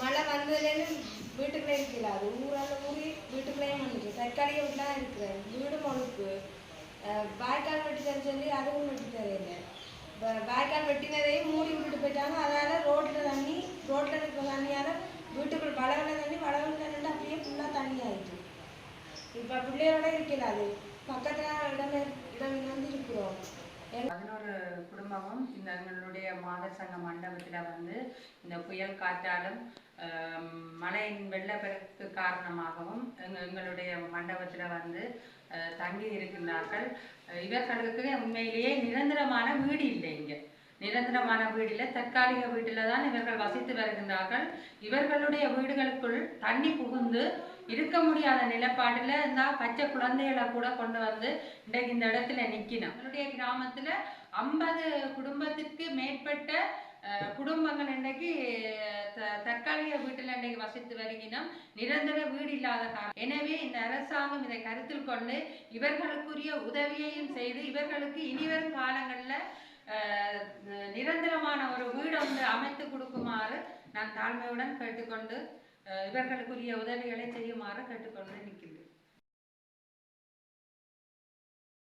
மழை வந்ததுலேருந்து வீட்டுக்குள்ளே இருக்கல, அது ஊரால் ஊறி வீட்டுக்குள்ளேயும் வந்துட்டு தற்காலிக வீட்டில் இருக்கிறேன். வீடு முழுக்கு வாய்க்கால் வெட்டி தர சொல்லி அதுவும் வெட்டி தரையில. வாய்க்கால் வெட்டினதையும் மூடி விட்டுட்டு போயிட்டாங்க. அதனால் ரோட்டில் தண்ணி, ரோட்டில் இருக்கிற தண்ணியால் வீட்டுக்குள் வளவில் தண்ணி, வளவில் தண்ணி அப்படியே ஃபுல்லாக தண்ணி ஆயிடுச்சு. இப்போ பிள்ளையோட இருக்கல, அது பக்கத்தில் இடம் வந்து இருக்கிறோம். 11 குடும்பமும் இந்த எங்களுடைய மாத சங்க மண்டபத்தில் வந்து இந்த புயல் காற்றாலும் மழையின் வெள்ளப்பெருக்கு காரணமாகவும் எங்களுடைய மண்டபத்தில் வந்து தங்கி இருக்கின்றார்கள். இவர்களுக்கு உண்மையிலேயே நிரந்தரமான வீடு இல்லை. இங்கே நிரந்தரமான வீடில் தற்காலிக வீட்டில் தான் இவர்கள் வசித்து வருகின்றார்கள். இவர்களுடைய வீடுகளுக்குள் தண்ணி புகுந்து இருக்க முடியாத நிலப்பாடில் இந்த பச்சை குழந்தைகளை கூட கொண்டு வந்து இன்றைக்கு இந்த இடத்துல நிற்கணும். என்னுடைய கிராமத்தில் 50 குடும்பத்திற்கு மேற்பட்ட குடும்பங்கள் இன்றைக்கு தற்காலிக வீட்டில் இன்றைக்கு வசித்து வருகினோம். நிரந்தர வீடு இல்லாத காரணம். எனவே இந்த அரசாங்கம் இதை கருத்தில் கொண்டு இவர்களுக்குரிய உதவியையும் செய்து இவர்களுக்கு இனிவரும் காலங்களில் நிரந்தரமான ஒரு வீடு வந்து அமைத்து கொடுக்குமாறு நான் தாழ்மையுடன் கேட்டுக்கொண்டு இவர்களுக்குரிய உதவிகளை செய்யுமாறு கேட்டுக்கொண்டு நிற்கின்றேன்.